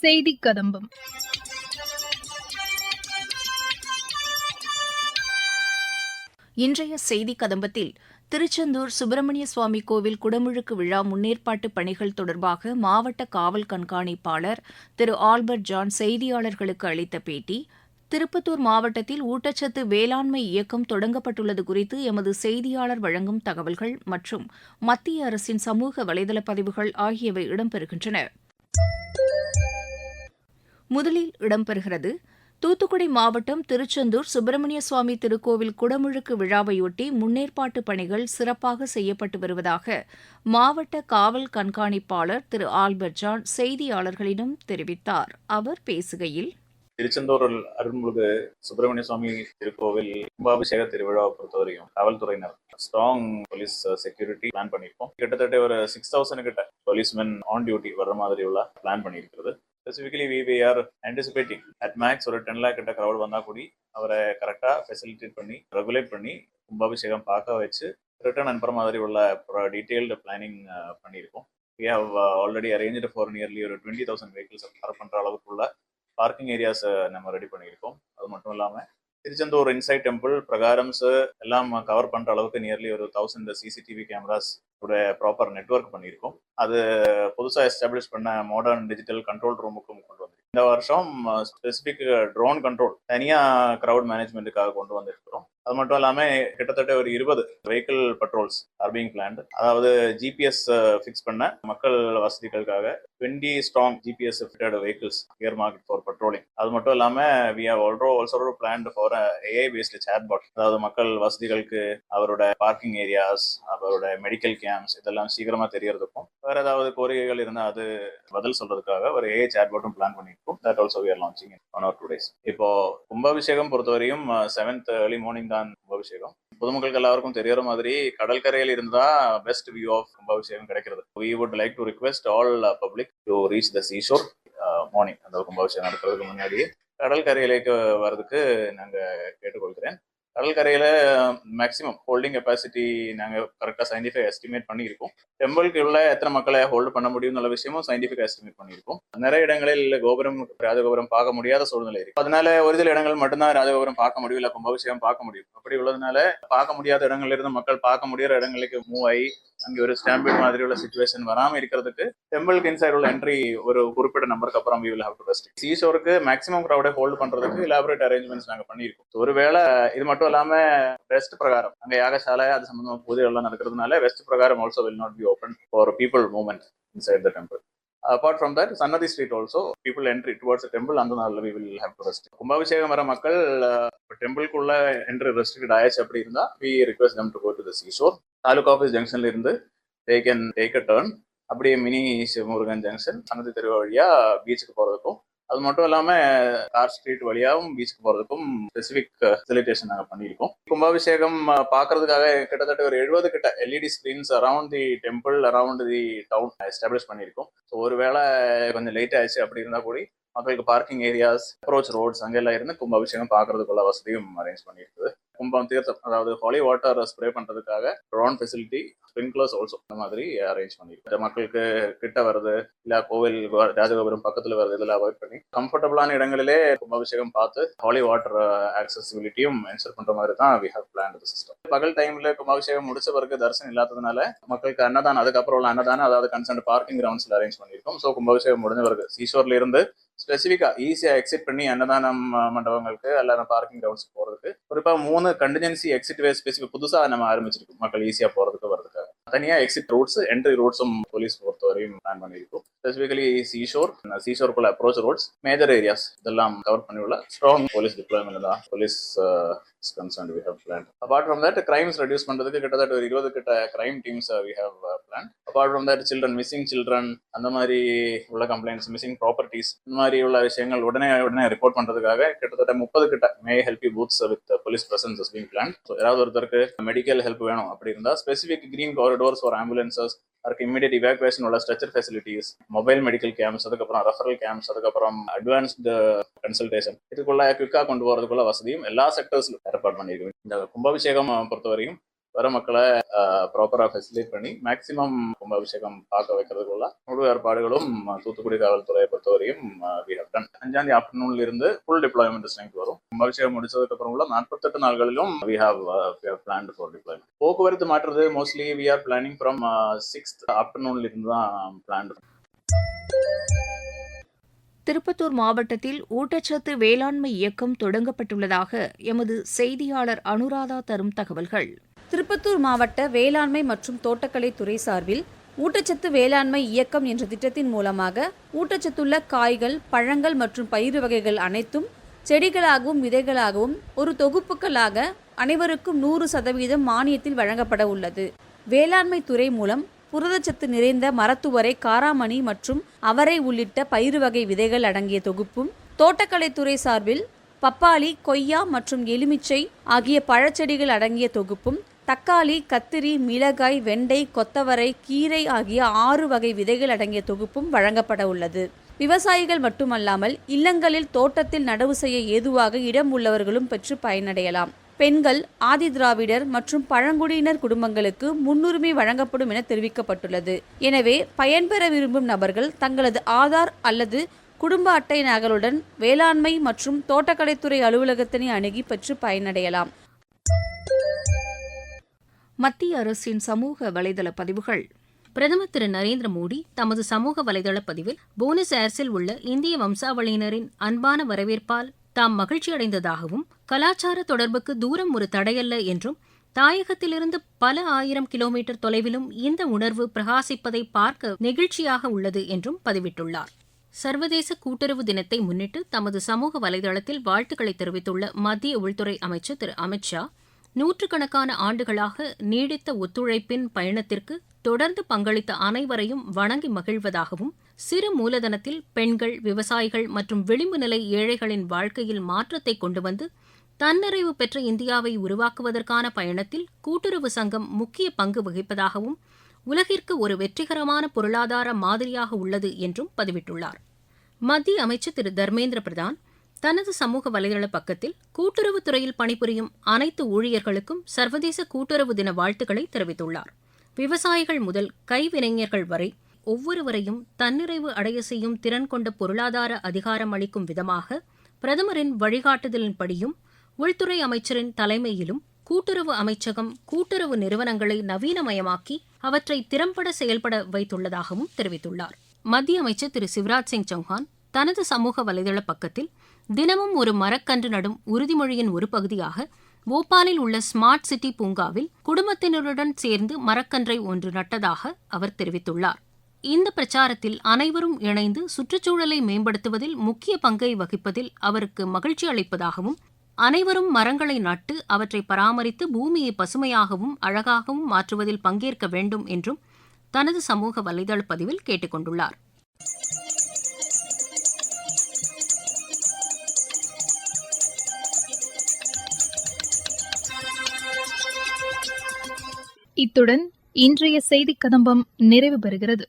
செய்தி கதம்பம். இன்றைய செய்தி கதம்பத்தில் திருச்செந்தூர் சுப்பிரமணிய சுவாமி கோவில் குடமுழுக்கு விழா முன்னேற்பாட்டு பணிகள் தொடர்பாக மாவட்ட காவல் கண்காணிப்பாளர் திரு ஆல்பர்ட் ஜான் செய்தியாளர்களுக்கு அளித்த பேட்டி, திருப்பத்தூர் மாவட்டத்தில் ஊட்டச்சத்து வேளாண்மை இயக்கம் தொடங்கப்பட்டுள்ளது குறித்து எமது செய்தியாளர் வழங்கும் தகவல்கள் மற்றும் மத்திய அரசின் சமூக வலைதள பதிவுகள் ஆகியவை இடம்பெறுகின்றன. முதலில் இடம்பெறுகிறது தூத்துக்குடி மாவட்டம் திருச்செந்தூர் சுப்பிரமணிய சுவாமி திருக்கோவில் குடமுழுக்கு விழாவையொட்டி முன்னேற்பாட்டு பணிகள் சிறப்பாக செய்யப்பட்டு வருவதாக மாவட்ட காவல் கண்காணிப்பாளர் திரு ஆல்பர்ட் ஜான் செய்தியாளர்களிடம் தெரிவித்தார். அவர் பேசுகையில், திருச்செந்தூர் அருள்மிகு சுப்பிரமணிய சுவாமி திருக்கோவில் கும்பாபிஷேக திருவிழாவை பொறுத்தவரையும் காவல்துறையினர் ஸ்ட்ராங் போலீஸ் செக்யூரிட்டி பிளான் பண்ணியிருக்கோம். கிட்டத்தட்ட ஒரு 6,000 கிட்ட போலீஸ்மென் ஆன் டியூட்டி வர்ற மாதிரி உள்ள பிளான் பண்ணியிருக்கிறது. Specifically we are anticipating at max ஒரு 10 lakh கிட்ட crowd வந்தா கூடி அவரை கரெக்டா ஃபெசிலிட்டேட் பண்ணி ரெகுலேட் பண்ணி கும்பாபிஷேகம் பார்க்க வச்சு ரிட்டர்ன் அனுப்புற மாதிரி உள்ள டீடைல்டு பிளானிங் பண்ணியிருக்கோம். We have already arranged for nearly ஒரு 20,000 vehicles கவர் பண்ற அளவுக்குள்ள பார்க்கிங் ஏரியாஸ் நம்ம ரெடி பண்ணியிருக்கோம். அது மட்டும் இல்லாமல் திருச்செந்தூர் இன்சைட் டெம்பிள் பிரகாரம்ஸ் எல்லாம் கவர் பண்ற அளவுக்கு நியர்லி ஒரு 1000 சிசிடிவி கேமராஸ் ப்ராப்பர் நெட்வொர்க் பண்ணியிருக்கோம். அது புதுசாக எஸ்டாப்ளிஷ் பண்ண மாடர்ன் டிஜிட்டல் கண்ட்ரோல் ரூமுக்கும் கொண்டு வந்து இந்த வருஷம் ஸ்பெசிபிக் ட்ரோன் கண்ட்ரோல் தனியா கிரவுட் மேனேஜ்மெண்ட்டுக்காக கொண்டு வந்திருக்கிறோம். அது மட்டும் இல்லாமல் கிட்டத்தட்ட ஒரு 20 vehicle patrols are being planned. அதாவது ஜிபிஎஸ் ஃபிக்ஸ் பண்ண மக்கள் வசதிகளுக்காக 20 strong GPS fitted vehicles earmarked for patrolling. அது மட்டும் இல்லாமல் we have also planned for AI based chatbot. அதாவது மக்கள் வசதிகளுக்கு அவரோட பார்க்கிங் ஏரியாஸ், அவரோட மெடிக்கல் கேம்ப்ஸ் இதெல்லாம் சீக்கிரமா தெரியறதுக்கும் வேற ஏதாவது கோரிக்கைகள் இருந்தால் அது பதில் சொல்றதுக்காக ஒரு ஏஐ சேட்பாட்டும் பிளான் பண்ணியிருக்கோம். That also we are launching in 1 or 2 days. இப்போ கும்பாபிஷேகம் பொறுத்தவரையும் 7th early morning தான் கும்பாபிஷேகம். பொதுமக்களுக்கு எல்லாருக்கும் தெரியற மாதிரி கடற்கரையில் இருந்தா பெஸ்ட் வியூ ஆஃப் கும்பாபிஷேகம் கிடைக்கிறது. We would like to request all public to reach the seashore morning. அந்த கும்பாபிஷேகம் நடக்கிறதுக்கு முன்னாடி கடற்கரையிലേക്ക് வர்றதுக்கு நாங்க கேட்டுக்கொள்கிறேன். கடற்கரையில மேக்ஸிமம் ஹோல்டிங் கெப்பாசிட்டி நாங்கள் கரெக்டாக சயின்டிஃபிக் எஸ்டிமேட் பண்ணியிருக்கோம். டெம்பிளுக்கு உள்ள எத்தனை மக்களை ஹோல்டு பண்ண முடியும்னு விஷயமும் சயின்டிஃபிக் எஸ்டிமேட் பண்ணியிருக்கோம். நிறைய இடங்களில் கோபுரம் ராஜகோபுரம் பார்க்க முடியாத சூழ்நிலை இருக்கு. அதனால ஒரு சில இடங்கள் மட்டும்தான் ராஜகோபுரம் பார்க்க முடியும், இல்லை கும்பாபிஷேகம் பார்க்க முடியும். அப்படி உள்ளதுனால பார்க்க முடியாத இடங்கள்ல இருந்து மக்கள் பார்க்க முடியாத இடங்களுக்கு மூவ் ஆகி அங்கே ஒரு ஸ்டாம்பிட் மாதிரி உள்ள சிச்சுவேஷன் வராம இருக்கிறதுக்கு டெம்பிளுக்கு இன்சைட் உள்ள என்ட்ரி ஒரு குறிப்பிட்ட நம்பருக்கு அப்புறம் we will have to restrict. சீஷோருக்கு மேக்ஸிமம் கிரௌடை ஹோல்டு பண்றதுக்கு எலாபரேட் அரேஞ்ச்மெண்ட்ஸ் நாங்கள் பண்ணியிருக்கோம். ஒருவேளை இது மட்டும் இல்லாம வெஸ்ட் பிரகாரம் அங்க யாகசாலை அது சம்பந்தமா பூஜை எல்லாம் நடக்கிறதுனால வெஸ்ட் பிரகாரம் also will not be open for people movement inside the temple. Apart from that, Sannadi street also people entry towards the temple அந்த நாள்ல we will have to restrict. கும்பாபிஷேகம் வர மக்கள் டெம்பிள்குள்ள என்ட்ரி ரெஸ்ட்ரிக்ட் ஆயிடுச்சு அப்படி இருந்தா we request them to go to the seashore. Taluka office ஜங்ஷன்ல இருந்து they can take a turn அப்படியே மினி சிவமுருகன் ஜங்ஷன் சன்னதி தெரு வழியா பீச்சுக்கு போறதுக்கும், அது மட்டும் இல்லாம கார் ஸ்ட்ரீட் வழியாகவும் பீச்சுக்கு போறதுக்கும் ஸ்பெசிபிக் ஃபெசிலிட்டேஷன் நாங்கள் பண்ணியிருக்கோம். கும்பாபிஷேகம் பார்க்கறதுக்காக கிட்டத்தட்ட ஒரு 70 கிட்ட LED screens around the temple around the town establish பண்ணியிருக்கோம். ஸோ ஒருவேளை கொஞ்சம் லேட் ஆயிடுச்சு அப்படி இருந்தா கூட மக்களுக்கு பார்க்கிங் ஏரியாஸ், அப்ரோச் ரோட்ஸ் அங்கெல்லாம் இருந்து கும்பாபிஷேகம் பார்க்கறதுக்குள்ள வசதியும் அரேஞ்ச் பண்ணியிருக்குது. கும்பம் தீர்த்தம் அதாவது ஹாலி வாட்டர் ஸ்ப்ரே பண்றதுக்காக ட்ரோன் ஃபெசிலிட்டி, ஸ்ப்ரிங்க்லர்ஸ் ஆல்சோ இந்த மாதிரி அரேஞ்ச் பண்ணியிருக்கோம். மக்களுக்கு கிட்ட வருது இல்ல கோவில் ராஜகோபுரம் பக்கத்துல வருது இதெல்லாம் அவாய்ட் பண்ணி கம்ஃபர்டபுளான இடங்களிலே கும்பாபிஷேகம் பார்த்து ஹாலி வாட்டர் ஆக்சசிபிலிட்டியும் என்ஷூர் பண்ற மாதிரி தான் we have planned the system. பகல் டைம்ல கும்பாபிஷேகம் முடிச்ச பிறகு தரிசனம் இல்லாததுனால மக்களுக்கு அன்னதானம், அதுக்கப்புறம் உள்ள அன்னதானம் அதாவது கன்சர்ன் பார்க்கிங் கிரவுண்ட்ஸ்ல அரேஞ்ச் பண்ணியிருக்கோம். ஸோ கும்பாபிஷேகம் முடிஞ்ச பிறகு சீஷோர்ல இருந்து ஸ்பெசிஃபிக்கா ஈஸியா எக்ஸிட் பண்ணி அன்னதானம் மண்டபங்களுக்கு அல்ல பார்க்கிங் கிரவுண்ட்ஸ் போறதுக்கு குறிப்பா 3 கண்டிஜென்சி எக்ஸிட் வே ஸ்பெசிஃபிக் புதுசா நம்ம ஆரம்பிச்சிருக்கோம். மக்கள் ஈஸியா போறதுக்கு வரதுக்காக தனியா எக்ஸிட் ரூட்ஸ், என்ட்ரி ரூட்ஸும் போலீஸ் பொறுத்தவரையும் பிளான் பண்ணியிருக்கோம். ஸ்பெசிஃபிகலி சீஷோருக்குள்ள அப்ரோச் ரோட்ஸ், மேஜர் ஏரியாஸ் இதெல்லாம் கவர் பண்ணியுள்ள ஸ்ட்ராங் போலீஸ் டிப்ளாய்மெண்ட் தான் police is concerned we have planned. Apart from that, crimes reduce பண்றதுக்கு கிட்டத்தட்ட ஒரு 20 கிட்ட crime teams we have planned. Apart from that, missing children அந்த மாதிரி உள்ள கம்ப்ளைண்ட்ஸ், மிஸ்ஸிங் ப்ராப்பர்ட்டிஸ் இந்த மாதிரி உள்ள விஷயங்கள் உடனே ரிப்போர்ட் பண்றதுக்காக கிட்டத்தட்ட 30 கிட்ட may help you booths with police presence is being plan. So யாராவது ஒருத்தருக்கு மெடிக்கல் ஹெல்ப் வேணும் அப்படி இருந்தா specific green corridors for ambulances, அதுக்கு இமீடியட் இவாக்குவேஷன் உள்ள stretcher facilities, mobile medical camps, அதுக்கப்புறம் ரெஃபரல் கேம்ப்ஸ், அதுக்கப்புறம் அட்வான்ஸ்டு கன்சல்டேஷன் இதுக்குள்ள குவிக்கா கொண்டு போறதுக்குள்ள வசதியும் எல்லா செக்டர்ஸ்லும் ஏற்பாடு பண்ணியிருக்கோம். இந்த கும்பாபிஷேகம் பொறுத்தவரையும் வர மக்களை ப்ராப்பரா ஃபெசிலிட்டேட் பண்ணி மேக்சிமம் கும்பாபிஷேகம் பார்க்க வைக்கிறதுக்குள்ள முழு ஏற்பாடுகளும் தூத்துக்குடி காவல்துறையை பொறுத்தவரையும் 5ஆம் ஆஃப்டர்நூன்ல இருந்து ஃபுல் டிப்ளாய்மெண்ட் ஸ்ட்ரெங்த் வரும். கும்பாபிஷேகம் முடிச்சதுக்கு அப்புறம் உள்ள 48 நாட்களிலும் we have planned for deployment. போக்குவரத்து மாற்றுறது mostly we are planning from 6th ஆஃப்டர்நூன்ல இருந்து தான் பிளான். திருப்பத்தூர் மாவட்டத்தில் ஊட்டச்சத்து வேளாண்மை இயக்கம் தொடங்கப்பட்டுள்ளதாக எமது செய்தியாளர் அனுராதா தரும் தகவல்கள். திருப்பத்தூர் மாவட்ட வேளாண்மை மற்றும் தோட்டக்கலை துறை சார்பில் ஊட்டச்சத்து வேளாண்மை இயக்கம் என்ற திட்டத்தின் மூலமாக ஊட்டச்சத்துள்ள காய்கள், பழங்கள் மற்றும் பயிறு வகைகள் அனைத்தும் செடிகளாகவும் விதைகளாகவும் ஒரு தொகுப்புகளாக அனைவருக்கும் 100% மானியத்தில் வழங்கப்பட உள்ளது. வேளாண்மை துறை மூலம் புரதச்சத்து நிறைந்த மரத்துவரை, காராமணி மற்றும் அவரை உள்ளிட்ட பயிறு வகை விதைகள் அடங்கிய தொகுப்பும், தோட்டக்கலைத்துறை சார்பில் பப்பாளி, கொய்யா மற்றும் எலுமிச்சை ஆகிய பழச்செடிகள் அடங்கிய தொகுப்பும், தக்காளி, கத்திரி, மிளகாய், வெண்டை, கொத்தவரை, கீரை ஆகிய 6 வகை விதைகள் அடங்கிய தொகுப்பும் வழங்கப்பட உள்ளது. விவசாயிகள் மட்டுமல்லாமல் இல்லங்களில் தோட்டத்தில் நடவு செய்ய ஏதுவாக இடம் உள்ளவர்களும் பெற்று பயனடையலாம். பெண்கள், ஆதி திராவிடர் மற்றும் பழங்குடியினர் குடும்பங்களுக்கு முன்னுரிமை வழங்கப்படும் என தெரிவிக்கப்பட்டுள்ளது. எனவே பயன்பெற விரும்பும் நபர்கள் தங்களது ஆதார் அல்லது குடும்ப அட்டை நகலுடன் வேளாண்மை மற்றும் தோட்டக்கலைத்துறை அலுவலகத்தினை அணுகி பெற்று பயனடையலாம். மத்திய அரசின் சமூக வலைதள பதிவுகள். பிரதமர் திரு நரேந்திர மோடி தமது சமூக வலைதள பதிவில் போனஸ் ஏர்ஸில் உள்ள இந்திய வம்சாவளியினரின் அன்பான வரவேற்பால் தாம் மகிழ்ச்சியடைந்ததாகவும், கலாச்சார தொடர்புக்கு தூரம் ஒரு தடையல்ல என்றும், தாயகத்திலிருந்து பல 1000 கிலோமீட்டர் தொலைவிலும் இந்த உணர்வு பிரகாசிப்பதை பார்க்க நெகிழ்ச்சியாக உள்ளது என்றும் பதிவிட்டுள்ளார். சர்வதேச கூட்டுறவு தினத்தை முன்னிட்டு தமது சமூக வலைதளத்தில் வாழ்த்துக்களை தெரிவித்துள்ள மத்திய உள்துறை அமைச்சர் திரு அமித் ஷா, நூற்றுக்கணக்கான ஆண்டுகளாக நீடித்த ஒத்துழைப்பின் பயணத்திற்கு தொடர்ந்து பங்களித்த அனைவரையும் வணங்கி மகிழ்வதாகவும், சிறு மூலதனத்தில் பெண்கள், விவசாயிகள் மற்றும் விளிம்பு நிலை ஏழைகளின் வாழ்க்கையில் மாற்றத்தை கொண்டு வந்து தன்னிறைவு பெற்ற இந்தியாவை உருவாக்குவதற்கான பயணத்தில் கூட்டுறவு சங்கம் முக்கிய பங்கு வகிப்பதாகவும், உலகிற்கு ஒரு வெற்றிகரமான பொருளாதார மாதிரியாக உள்ளது என்றும் பதிவிட்டுள்ளார். மத்திய அமைச்சர் திரு தர்மேந்திர பிரதான் தனது சமூக வலைதள பக்கத்தில் கூட்டுறவுத் துறையில் பணிபுரியும் அனைத்து ஊழியர்களுக்கும் சர்வதேச கூட்டுறவு தின வாழ்த்துக்களை தெரிவித்துள்ளார். விவசாயிகள் முதல் கைவினைஞர்கள் வரை ஒவ்வொருவரையும் தன்னிறைவு அடைய செய்யும் திறன் கொண்ட பொருளாதார அதிகாரம் அளிக்கும் விதமாக பிரதமரின் வழிகாட்டுதலின்படியும் உள்துறை அமைச்சரின் தலைமையிலும் கூட்டுறவு அமைச்சகம் கூட்டுறவு நிறுவனங்களை நவீனமயமாக்கி அவற்றை திறம்பட செயல்பட வைத்துள்ளதாகவும் தெரிவித்துள்ளார். மத்திய அமைச்சர் திரு சிவராஜ் சிங் சௌஹான் தனது சமூக வலைதள பக்கத்தில் தினமும் ஒரு மரக்கன்று நடும் உறுதிமொழியின் ஒரு பகுதியாக போபாலில் உள்ள ஸ்மார்ட் சிட்டி பூங்காவில் குடும்பத்தினருடன் சேர்ந்து மரக்கன்றை ஒன்று நட்டதாக அவர் தெரிவித்துள்ளார். இந்த பிரச்சாரத்தில் அனைவரும் இணைந்து சுற்றுச்சூழலை மேம்படுத்துவதில் முக்கிய பங்கை வகிப்பதில் அவருக்கு மகிழ்ச்சி அளிப்பதாகவும், அனைவரும் மரங்களை நட்டு அவற்றை பராமரித்து பூமியை பசுமையாகவும் அழகாகவும் மாற்றுவதில் பங்கேற்க வேண்டும் என்றும் தனது சமூக வலைதள பதிவில் கேட்டுக் கொண்டுள்ளார். இத்துடன் இன்றைய செய்திக் கதம்பம் நிறைவு பெறுகிறது.